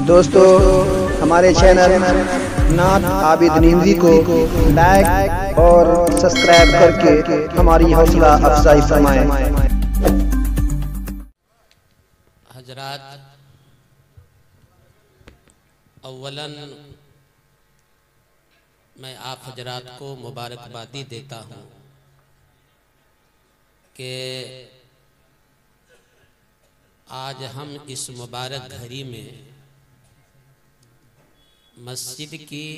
दोस्तों हमारे चैनल नाथ आबिद नीमजी को लाइक और सब्सक्राइब करके हमारी हौसला अफजाई फरमाएं। हजरात, अव्वलन मैं आप हजरात को मुबारकबादी देता हूँ कि आज हम इस मुबारक घड़ी में मस्जिद की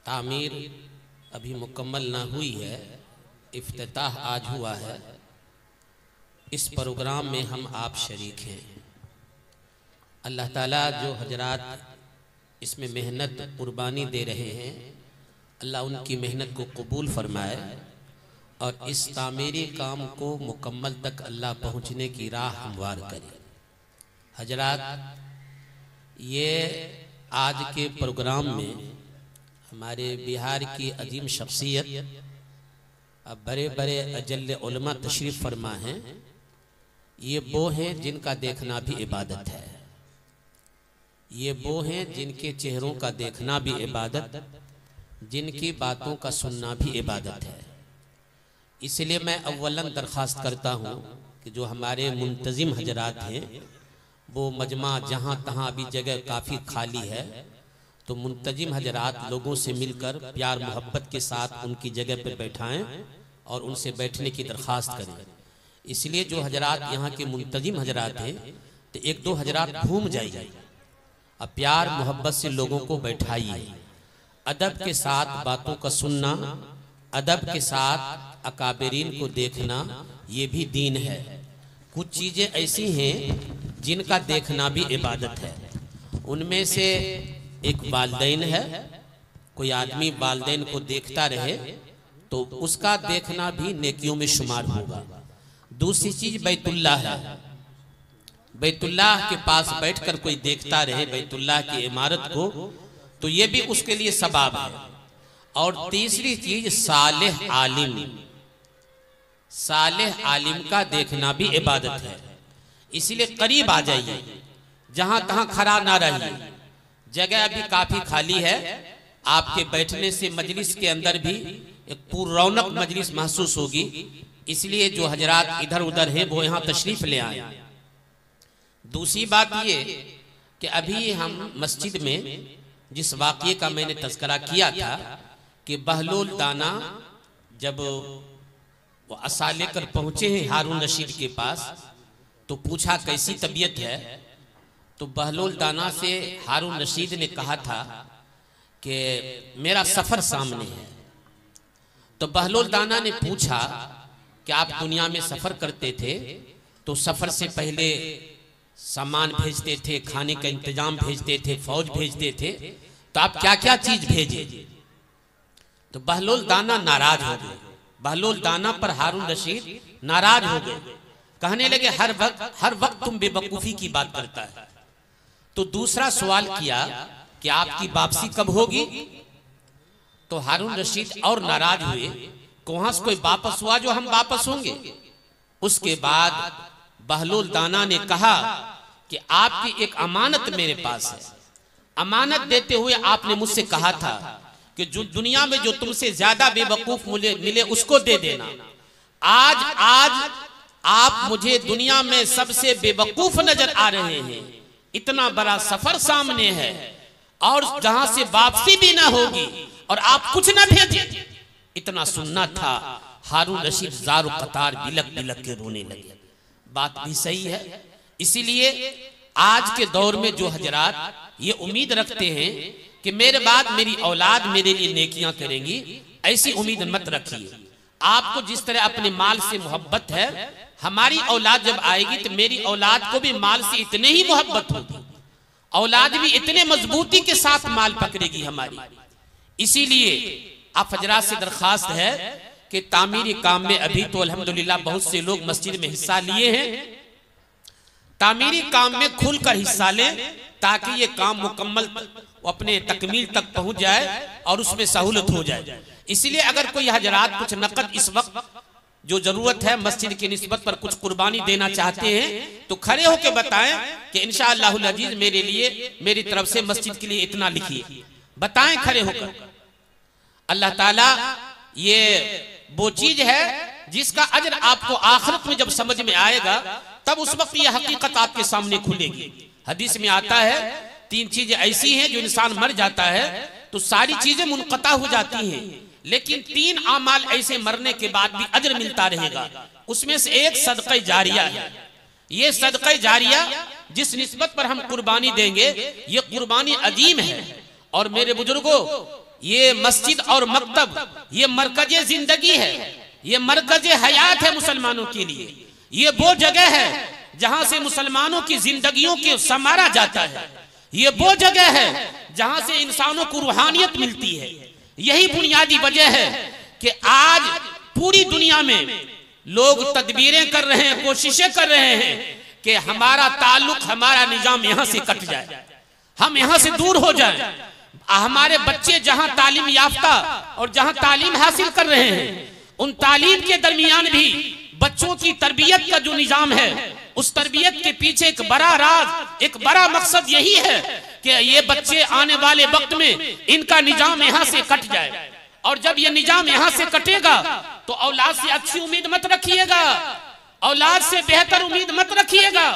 तामीर अभी मुकम्मल ना हुई है, इफ्तिताह आज हुआ है। इस प्रोग्राम में हम आप शरीक हैं। अल्लाह ताला जो हजरात इसमें मेहनत कुर्बानी दे रहे हैं, अल्लाह उनकी मेहनत को कबूल फरमाए और इस तामीरी काम को मुकम्मल तक अल्लाह पहुँचने की राह हमवार करे। हजरात, ये आज के प्रोग्राम में हमारे बिहार की अजीम शख्सियत, अब बड़े बड़े अजल्ले उलमा तशरीफ़ फरमा हैं। ये वो हैं जिनका देखना भी इबादत है, ये वो हैं जिनके चेहरों का देखना भी इबादत, जिनकी बातों का सुनना भी इबादत है। इसलिए मैं अव्वलन दरख्वास्त करता हूँ कि जो हमारे मुंतजिम हजरात हैं, वो मजमा जहाँ तहाँ अभी जगह काफ़ी खाली है, तो मुंतजिम हजरात लोगों से मिलकर प्यार मोहब्बत के साथ उनकी जगह पर बैठाएं और उनसे बैठने की दरख्वास्त करें। इसलिए जो हजरात यहाँ के मुंतजिम हजरात हैं, तो एक दो हजरात घूम जाइए, अब प्यार मोहब्बत से लोगों को बैठाइए। अदब के साथ बातों का सुनना, अदब के साथ अकाबरीन को देखना, ये भी दीन है। कुछ चीज़ें ऐसी हैं जिनका देखना भी इबादत है। उनमें से एक वालिदैन है। कोई आदमी वालिदैन को देखता रहे तो उसका देखना भी नेकियों में शुमार होगा। दूसरी चीज़ बैतुल्लाह है। बैतुल्लाह के पास बैठकर कोई देखता रहे बैतुल्लाह की इमारत को, तो ये भी उसके लिए सबाब है। और तीसरी चीज सालेह आलिम, सालेह आलिम का देखना भी इबादत है। इसलिए करीब आ जाइए, जहां तहां खड़ा ना रहिए। जगह अभी काफी खाली है, आपके बैठने से मजलिस के अंदर भी एक पुररौनक मजलिस महसूस होगी। इसलिए जो हजरात इधर उधर हैं वो यहाँ तशरीफ ले आए। दूसरी बात ये कि अभी हम मस्जिद में जिस वाक़ये का मैंने तज़किरा किया था कि बहलोल दाना जब वो असा लेकर पहुंचे हैं हारून रशीद के पास, तो पूछा कैसी तबीयत है। तो बहलोल दाना से हारून रशीद ने कहा था कि मेरा सफ़र सामने है। तो बहलोल दाना ने पूछा कि आप दुनिया में सफ़र करते थे तो सफ़र से पहले सामान भेजते थे, खाने का इंतजाम भेजते थे, फौज भेजते थे, तो आप क्या क्या चीज भेजे? तो बहलोल दाना नाराज हो गए। बहलोल दाना पर हारून रशीद नाराज हो गए, कहने लगे हर वक्त तुम बेवकूफी की बात करता है। तो दूसरा सवाल किया कि आपकी वापसी कब होगी? तो हारून रशीद और नाराज हुए कि वहां से कोई वापस हुआ जो हम वापस होंगे? उसके बाद बहलोल दाना ने कहा कि आपकी एक अमानत मेरे पास है। अमानत देते हुए आपने मुझसे कहा था कि जो दुनिया में जो तुमसे ज्यादा बेवकूफ मिले उसको दे देना। आज आप मुझे दुनिया में सबसे बेवकूफ नजर आ रहे हैं। इतना बड़ा सफर सामने है और जहां से वापसी भी ना होगी और आप कुछ ना भेजे। इतना सुनना था। हारून रशीद ज़ारो कतार बिलक बिलक के रोने लगे। बात भी सही है। इसीलिए आज के दौर में जो हजरात ये उम्मीद रखते हैं कि मेरे बाद मेरी औलाद मेरे लिए नेकियां करेंगी, ऐसी उम्मीद मत रखिए। आपको जिस तरह अपने माल से मोहब्बत है, हमारी औलाद जब आएगी तो मेरी औलाद को भी माल से इतने ही मोहब्बत होगी। औलाद भी इतने मजबूती के साथ माल पकड़ेगी हमारी। इसीलिए आप हजरात से दरखास्त है कि तामीरी काम में अभी तो अल्हम्दुलिल्लाह बहुत से लोग मस्जिद में हिस्सा लिए हैं। तामीरी काम में खुलकर हिस्सा लें ताकि ये काम मुकम्मल अपने तकमील तक पहुंच जाए और उसमें सहूलत हो जाए। इसलिए अगर कोई हजरात कुछ नकद इस वक्त जो जरूरत है मस्जिद की निस्बत पर कुछ कुर्बानी देना चाहते हैं तो खड़े होकर बताएं कि इंशाअल्लाहुल अजीज मेरे लिए मेरी तरफ से मस्जिद के लिए इतना लिखिए, बताएं खड़े होकर। अल्लाह ताला ये वो चीज है जिसका अजर आपको आखिरत में जब समझ में आएगा तब उस वक्त ये हकीकत आपके सामने खुलेगी। हदीस में आता है 3 चीजें ऐसी हैं जो इंसान मर जाता है तो सारी चीजें मुनक़ता हो जाती हैं, लेकिन 3 आमाल ऐसे मरने के बाद भी अजर मिलता रहेगा। उसमें से एक सदक़े जारिया है। ये सदक़े जारिया जिस निस्बत पर हम कुर्बानी देंगे ये कुर्बानी अजीम है। और मेरे बुजुर्गों, ये मस्जिद और मकतब ये मरकज़े जिंदगी है, ये मरकज़े हयात है मुसलमानों के लिए। ये वो जगह है जहां से मुसलमानों की जिंदगियों को संवारा जाता है। ये वो जगह है जहां से इंसानों को रूहानियत मिलती है। यही बुनियादी वजह है कि आज पूरी दुनिया में लोग तदबीरें कर रहे हैं, कोशिशें कर रहे हैं कि हमारा ताल्लुक, हमारा निजाम यहां से कट जाए, हम यहां से दूर हो जाएं। हमारे बच्चे जहां तालीम याफ्ता और जहां तालीम हासिल कर रहे हैं उन तालीम के दरमियान भी बच्चों की तरबियत का जो निजाम है उस तरबियत के पीछे एक बड़ा राज, एक बड़ा मकसद यही है कि ये बच्चे आने वाले वक्त में इनका निजाम यहाँ से कट जाए। और जब ये निजाम यहाँ से कटेगा तो औलाद से अच्छी उम्मीद मत रखिएगा, औलाद से बेहतर उम्मीद मत रखिएगा।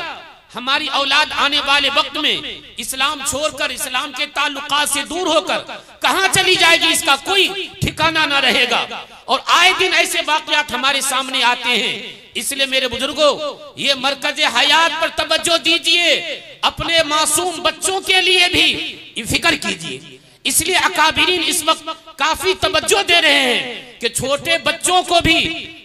हमारी औलाद आने वाले वक्त में इस्लाम छोड़कर, इस्लाम के ताल्लुकात से दूर होकर कहां चली जाएगी इसका कोई ठिकाना ना रहेगा। और आए दिन ऐसे वाकयात हमारे सामने आते हैं। इसलिए मेरे बुजुर्गों, ये मरकज़े हयात पर तवज्जो दीजिए, अपने मासूम बच्चों के लिए भी फिक्र कीजिए। इसलिए अकाबिरीन इस वक्त काफी तवज्जो दे रहे हैं कि छोटे बच्चों को भी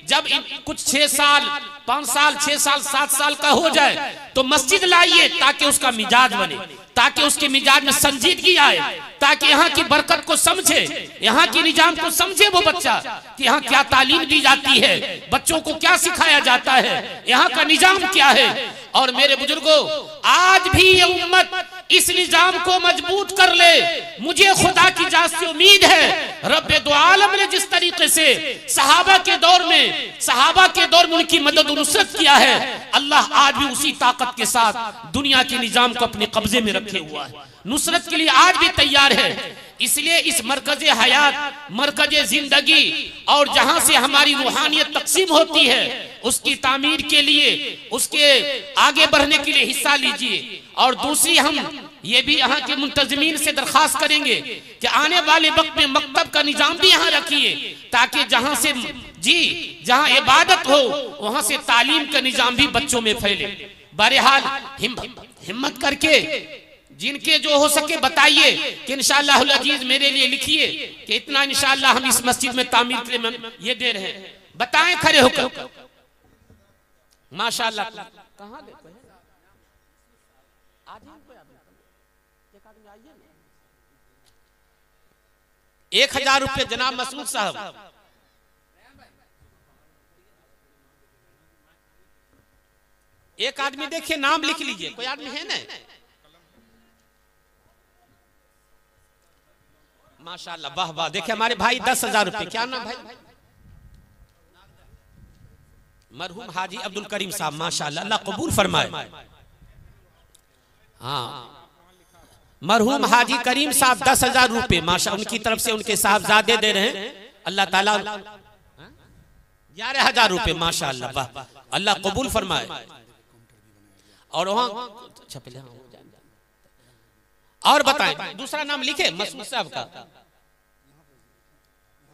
जब कुछ 6 साल 5 साल 6 साल 7 साल का हो जाए तो मस्जिद लाइए ताकि उसका मिजाज बने, ताकि उसके मिजाज में संजीदगी आए, ताकि यहाँ की बरकत को समझे, यहाँ की निजाम को समझे वो बच्चा कि यहाँ क्या तालीम दी जाती है, बच्चों को क्या सिखाया जाता है, यहाँ का निजाम क्या है। और मेरे बुजुर्गों, आज भी ये उम्मत इस निजाम को मजबूत कर ले। मुझे खुदा की जात से उम्मीद है, रब्बे दो आलम ने जिस तरीके से सहाबा के दौर में उनकी मदद और नुसरत किया है, अल्लाह आज भी उसी ताकत के साथ दुनिया के निजाम को अपने कब्जे में रखे हुआ है, नुसरत के लिए आज भी तैयार है। इसलिए इस मरकज़े हयात, मरकज़े जिंदगी और जहां से हमारी रूहानियत तकसीम होती है उसकी तामीर के लिए, उसके आगे बढ़ने के लिए हिस्सा लीजिए। और दूसरी, हम ये भी यहाँ के मुंतज़मीन से दरख्वास्त करेंगे कि आने वाले वक्त में मकतब का निजाम भी यहाँ रखिए, ताकि जहाँ इबादत हो वहां से तालीम का निजाम भी बच्चों में फैले। बहरहाल हिम्मत करके जिनके जो हो सके बताइए कि इंशाअल्लाहुल अजीज मेरे लिए लिखिए कि इतना इंशाअल्लाह हम इस मस्जिद में तामीर के लिए ये दे रहे हैं। बताएं खड़े होकर। माशाअल्लाह। कहां 1000 रुपये जनाब मसूद साहब। एक आदमी देखिए, नाम लिख लीजिए, कोई आदमी है ना? माशाअल्लाह, वाह वाह। देखिए हमारे भाई 10,000 रुपये। क्या नाम भाई? मरहूम हाजी अब्दुल करीम साहब। माशाअल्लाह, अल्लाह कबूल फरमाए। हाँ, मरहूम हाजी करीम साहब 10,000 रुपये माशाअल्लाह उनकी तरफ से उनके साहबजादे दे रहे हैं। अल्लाह ताला 11,000 रुपये। माशाअल्लाह, वाह, अल्लाह कबूल फरमाए। और वहां और बताएं, दूसरा नाम लिखे मसूद साहब का,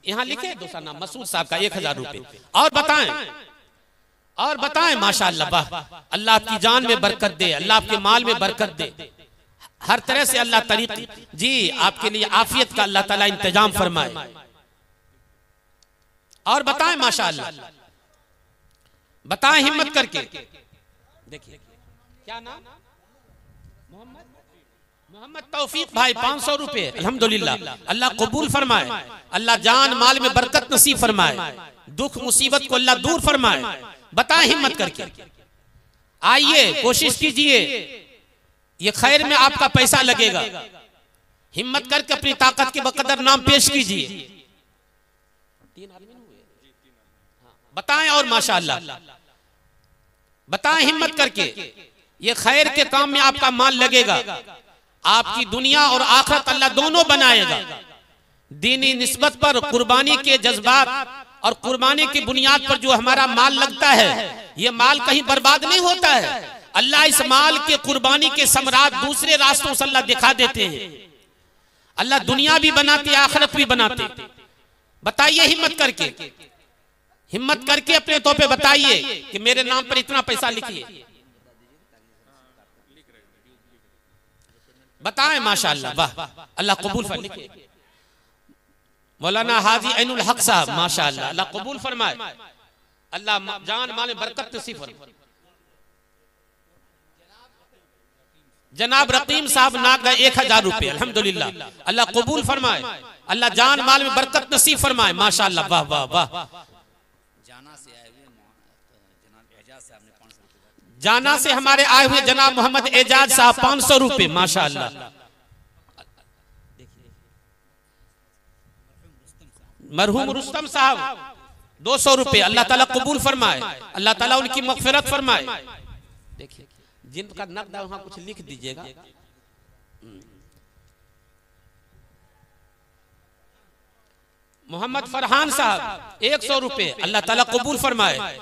यहाँ लिखे दूसरा नाम मसूद साहब का 1000 रुपये। और बताएं माशाअल्लाह, वाह, अल्लाह आपकी जान में बरकत दे, अल्लाह आपके माल में बरकत दे, हर तरह से अल्लाह तरीके जी आपके लिए आफियत का अल्लाह ताला इंतजाम फरमाए। और बताएं माशाअल्लाह, बताएं हिम्मत करके। देखिए क्या नाम? मोहम्मद तौफीक भाई 500 रुपये। अल्हम्दुलिल्लाह, अल्लाह कबूल फरमाए, अल्लाह जान माल में बरकत नसीब फरमाए, दुख मुसीबत को अल्लाह दूर फरमाए। बताएं हिम्मत करके, आइए कोशिश कीजिए, ये खैर में आपका पैसा लगेगा। हिम्मत करके अपनी ताकत के बकदर नाम पेश कीजिए। 3 आदमी हुए। बताएं और माशाअल्लाह बताएं हिम्मत करके, ये खैर के काम में आपका माल लगेगा, आपकी दुनिया और आखिरत अल्लाह दोनों बनाएगा। दीनी निस्बत पर कुर्बानी के जज्बात और कुर्बानी की बुनियाद पर जो हमारा माल लगता है, ये माल कहीं बर्बाद नहीं होता है। अल्लाह इस माल के कुर्बानी के समरात दूसरे रास्तों से अल्लाह दिखा देते हैं। अल्लाह दुनिया भी बनाते, आखिरत भी बनाते। बताइए हिम्मत करके अपने तौर पे बताइए कि मेरे नाम पर इतना पैसा लिखिए, बताएं माशाअल्लाह। वाह, अल्लाह कबूल फरमाए। मौलाना हाजी ऐनुल हक साहब माशाअल्लाह, अल्लाह कबूल फरमाए, अल्लाह जान माल बरकत नसीब फरमाए। जनाब रकीम साहब नागदा 1000 रुपए, अल्हम्दुलिल्लाह, अल्लाह कबूल फरमाए, अल्लाह जान माल में बरकत नसीब फरमाए माशाअल्लाह। वाह वाह वाह। जाना से हमारे आए हुए जनाब मोहम्मद एजाज साहब 500 रुपए माशाअल्लाह। मरहूम रुस्तम साहब 200 रुपए, अल्लाह ताला कबूल फरमाए, अल्लाह ताला उनकी मगफिरत फरमाए। देखिए जिनका नकद है वहां कुछ लिख दीजिएगा। मोहम्मद फरहान साहब 100 रुपए, अल्लाह ताला कबूल फरमाए,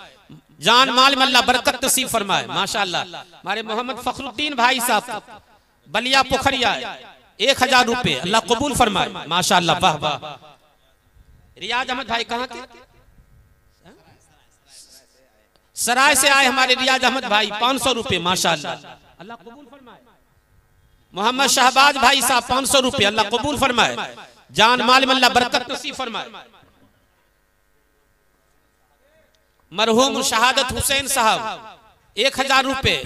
जान माल में अल्लाह बरकत नसीब फरमाए माशाअल्लाह। हमारे मोहम्मद फखरुद्दीन भाई साहब बलिया पोखरिया 1000 रुपए, अल्लाह कबूल फरमाए माशाअल्लाह। वाह वाह। रियाज अहमद भाई कहाँ के? सराय से आए हमारे रियाज अहमद भाई 500 रुपए माशाअल्लाह, अल्लाह कबूल फरमाए। मोहम्मद शहबाज भाई साहब 500 रुपए, अल्लाह कबूल फरमाए, जान माल में अल्लाह बरकत नसीब फरमाए। मरहूम शहादत हुसैन साहब 1000 रुपए,